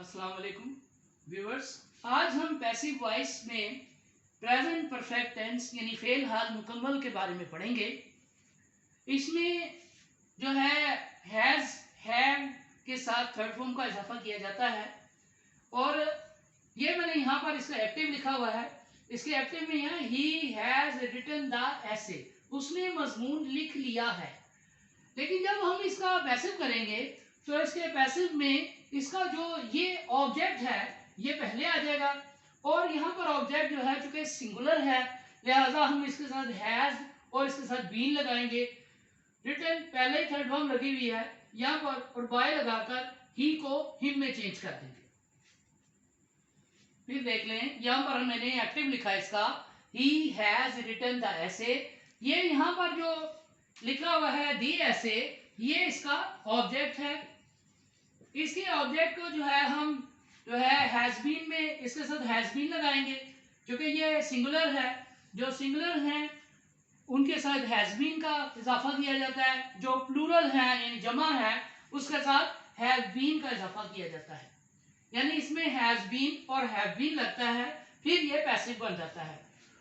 अस्सलाम वालेकुम व्यूअर्स। आज हम पैसिव वॉइस में प्रेजेंट परफेक्ट टेंस यानी फेल हाल मुकम्मल के बारे में पढ़ेंगे। इसमें जो है हैज़ हैव के साथ थर्ड फॉर्म का इजाफा किया जाता है और ये मैंने यहाँ पर इसका एक्टिव लिखा हुआ है। इसके एक्टिव में यहाँ he has written the essay, उसने मजमून लिख लिया है। लेकिन जब हम इसका पैसिव करेंगे तो इसके पैसिव में इसका जो ये ऑब्जेक्ट है ये पहले आ जाएगा और यहाँ पर ऑब्जेक्ट जो है चूंकि सिंगुलर है लिहाजा हम इसके साथ हैज और इसके साथ बीन लगाएंगे। रिटन पहले ही थर्ड फॉर्म लगी हुई है यहाँ पर और बाय लगाकर ही को हिम में चेंज कर देंगे। फिर देख लें यहाँ पर मैंने एक्टिव लिखा है इसका he has written the essay. ये यहाँ पर जो लिखा हुआ है दी एसे ये इसका ऑब्जेक्ट है। इसके ऑब्जेक्ट को जो है हम जो है हैज बीन में इसके साथ हैज बीन लगाएंगे क्योंकि ये सिंगुलर है। जो सिंगुलर हैं उनके साथ हैज बीन का इजाफा किया जाता है, जो प्लूरल है यानी जमा है उसके साथ हैव बीन का इजाफा किया जाता है। यानी इसमें हैज बीन और हैव बीन लगता है फिर ये पैसिव बन जाता है।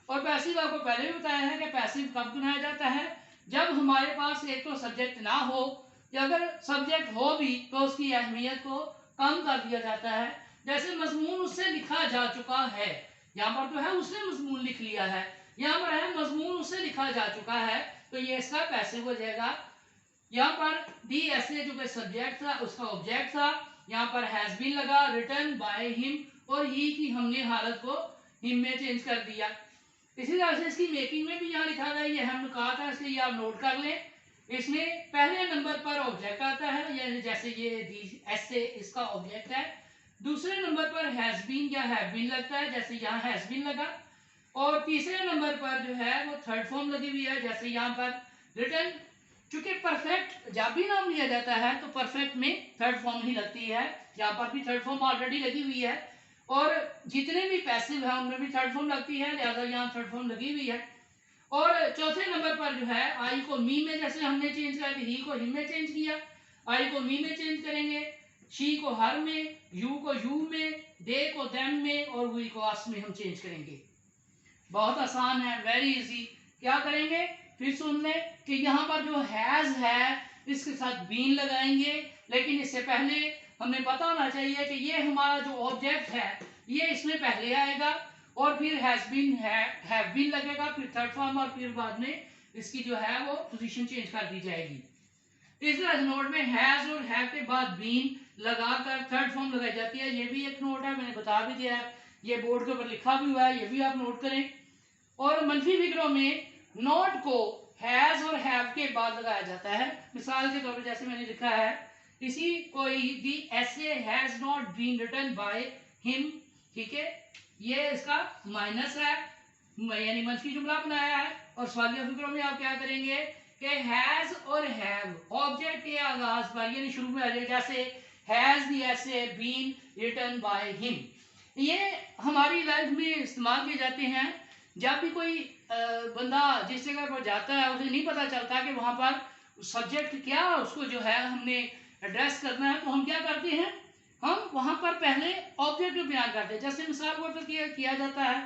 और पैसिव आपको पहले भी बताया है कि पैसिव कब बनाया जाता है जब हमारे पास एक तो सब्जेक्ट ना हो या अगर सब्जेक्ट हो भी तो उसकी अहमियत को कम कर दिया जाता है। जैसे मजमून उससे लिखा जा चुका है, यहाँ पर तो है उसने मजमून लिख लिया है, यहाँ पर है मजमून उससे लिखा जा चुका है तो ये इसका पैसिव हो जाएगा। यहाँ पर दी ऐसे जो सब्जेक्ट था उसका ऑब्जेक्ट था, यहाँ पर हैज बीन लगा रिटन बाय हिम और ही की हमने हालत को हिम में चेंज कर दिया। इसी तरह से इसकी मेकिंग में भी यहाँ लिखा हुआ है, ये हमने कहा था इसलिए आप नोट कर लें। इसमें पहले नंबर पर ऑब्जेक्ट आता है यानी जैसे ये दी ऐसे इसका ऑब्जेक्ट है। दूसरे नंबर पर हैज बीन या हैव बीन लगता है जैसे यहाँ हैज बीन लगा और तीसरे नंबर पर जो है वो थर्ड फॉर्म लगी हुई है जैसे यहाँ पर रिटन। चूंकि परफेक्ट जब भी नाम लिया जाता है तो परफेक्ट में थर्ड फॉर्म ही लगती है, यहाँ पर भी थर्ड फॉर्म ऑलरेडी लगी हुई है और जितने भी पैसिव है उनमें भी थर्ड फॉर्म लगती है लिहाजा यहाँ थर्ड फॉर्म लगी हुई है। और चौथे नंबर पर जो है आई को मी में जैसे हमने चेंज किया, ही को हिम में चेंज किया, आई को मी में चेंज करेंगे, शी को हर में, यू को यू में, दे को देम में और वी को अस में हम चेंज करेंगे। बहुत आसान है, वेरी इजी। क्या करेंगे फिर सुन लें कि यहाँ पर जो हैज है इसके साथ बीन लगाएंगे, लेकिन इससे पहले हमें पता होना चाहिए कि ये हमारा जो ऑब्जेक्ट है ये इसमें पहले आएगा और फिर हैज बीन हैव बीन लगेगा फिर थर्ड फॉर्म और फिर बाद में इसकी जो है वो पोजीशन चेंज कर दी जाएगी। इस तरह नोट में हैज और हैव के बाद बीन लगाकर थर्ड फॉर्म लगाई जाती है। ये भी एक नोट है, मैंने बता भी दिया है, ये बोर्ड के ऊपर लिखा भी हुआ है, ये भी आप नोट करें। और मनफी फिक्रों में नोट को हैज और हैव के बाद लगाया जाता है। मिसाल के तौर पर जैसे मैंने लिखा है इसी कोई दी ऐसे has not been written by him, ठीक है, ये इसका माइनस है यानी मनफी जुमला बनाया है। और सवालिया फिक्रों में आप क्या करेंगे कि हैज और हैव ऑब्जेक्ट के आगाज पर यानी शुरू में आ जाए जैसे हैज दी ऐसे बीन रिटन बाय हिम। ये हमारी लाइफ में इस्तेमाल किए जाते हैं जब भी कोई बंदा जिस जगह पर जाता है उसे नहीं पता चलता कि वहाँ पर सब्जेक्ट क्या उसको जो है हमने एड्रेस करना है तो हम क्या करते हैं, हम वहाँ पर पहले ऑब्जेक्ट को बयान करते हैं। जैसे मिसाल के तौर पर किया जाता है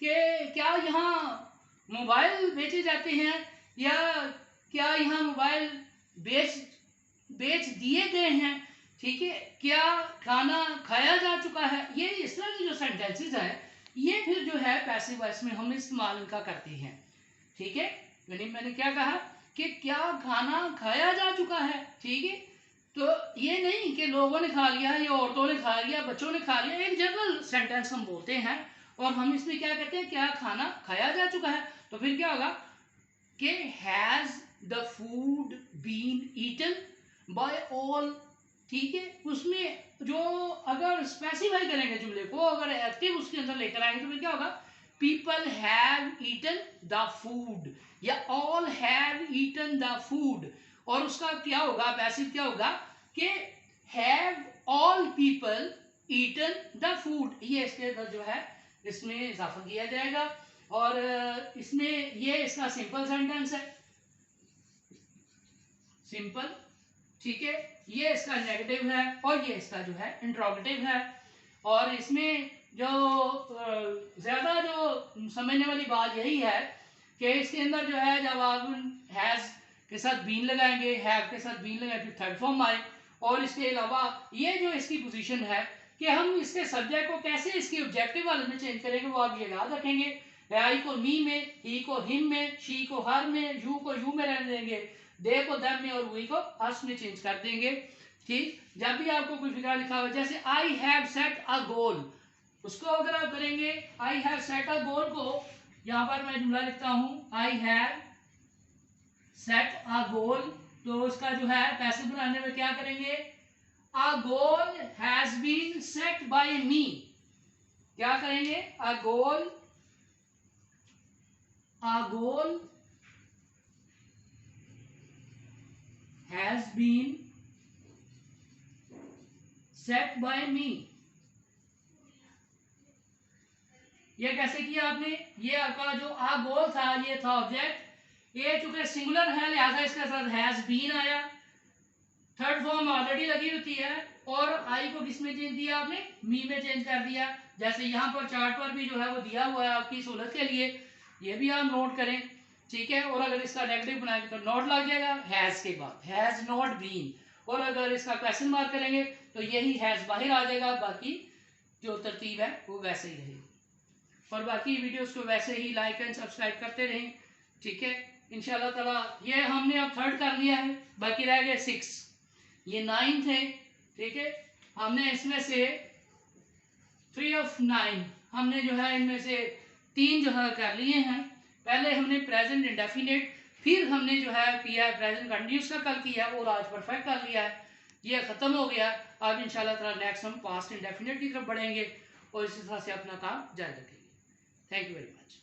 कि क्या यहाँ मोबाइल बेचे जाते हैं या क्या यहाँ मोबाइल बेच दिए गए हैं, ठीक है, क्या खाना खाया जा चुका है। ये इस तरह की जो सेंटेंसेस है ये फिर जो है पैसिव वॉइस में हम इस्तेमाल इनका करते हैं, ठीक है। मैंने क्या कहा कि क्या खाना खाया जा चुका है, ठीक है, तो ये नहीं कि लोगों ने खा लिया या औरतों ने खा लिया बच्चों ने खा लिया, एक जनरल सेंटेंस हम बोलते हैं और हम इसमें क्या कहते हैं क्या खाना खाया जा चुका है। तो फिर क्या होगा कि has the food been eaten by all, ठीक है। उसमें जो अगर स्पेसिफाई करेंगे जुमले को, अगर एक्टिव उसके अंदर लेकर आएंगे तो फिर क्या होगा, people have eaten the food या all have eaten the food. और उसका क्या होगा पैसिव क्या होगा कि have all people eaten the food, ये इसके अंदर जो है इसमें इजाफा किया जाएगा। और इसमें ये इसका सिंपल सेंटेंस है, सिंपल, ठीक है, ये इसका नेगेटिव है और ये इसका जो है इंट्रोगेटिव है। और इसमें जो ज़्यादा जो समझने वाली बात यही है कि इसके अंदर जो है जब आप हैज़ के साथ बीन लगाएंगे, हैव के साथ बीन लगाएंगे, फिर थर्ड फॉर्म आए। और इसके अलावा ये जो इसकी पोजीशन है कि हम इसके सब्जेक्ट को कैसे इसकी ऑब्जेक्टिव वाले में चेंज करेंगे वो आप ये याद रखेंगे। आई को मी में, ही को हिम में, शी को हर में, यू को यू में रहने देंगे, दे को दम में और वी को अस में चेंज कर देंगे। ठीक, जब भी आपको कोई फिक्रा लिखा हुआ जैसे आई हैव सेट अ गोल, उसको अगर आप करेंगे आई हैव सेट अ गोल को, यहां पर मैं जुमला लिखता हूं आई हैव सेट अ गोल, तो उसका जो है पैसिव बनाने में क्या करेंगे, a goal has been set by me. क्या करेंगे, a goal has been set by me. ये कैसे किया आपने, ये आपका जो आ गोल था ये था ऑब्जेक्ट, ये चूंकि सिंगुलर है लिहाजा इसके साथ हैज बीन आया, थर्ड फॉर्म ऑलरेडी लगी होती है, और आई को किस में चेंज दिया आपने, मी में चेंज कर दिया। जैसे यहाँ पर चार्ट पर भी जो है वो दिया हुआ है आपकी सहूलत के लिए, ये भी आप नोट करें। ठीक है, और अगर इसका नेगेटिव बनाएंगे तो नॉट लग जाएगा हैज के बाद, हैज नॉट बीन, और अगर इसका क्वेश्चन मार्क करेंगे तो यही हैज बाहर आ जाएगा, बाकी जो तरतीब है वो वैसे ही रहेगी। और बाकी वीडियोस को वैसे ही लाइक एंड सब्सक्राइब करते रहें। ठीक है, इंशाल्लाह ताला ये हमने अब थर्ड कर लिया है, बाकी रह गए 6, ये 9 थे। ठीक है, हमने इसमें से 3 ऑफ 9 हमने जो है इनमें से 3 जो है कर लिए हैं। पहले हमने प्रेजेंट इंडेफिनिट, फिर हमने जो है किया प्रेजेंट कंटिन्यूस का कल किया और आज परफेक्ट कर लिया है, ये ख़त्म हो गया। अब इंशाल्लाह ताला नेक्स्ट हम पास्ट इंडेफिनिट की तरफ बढ़ेंगे और इसी तरह से अपना काम जारी रखेंगे। Thank you very much.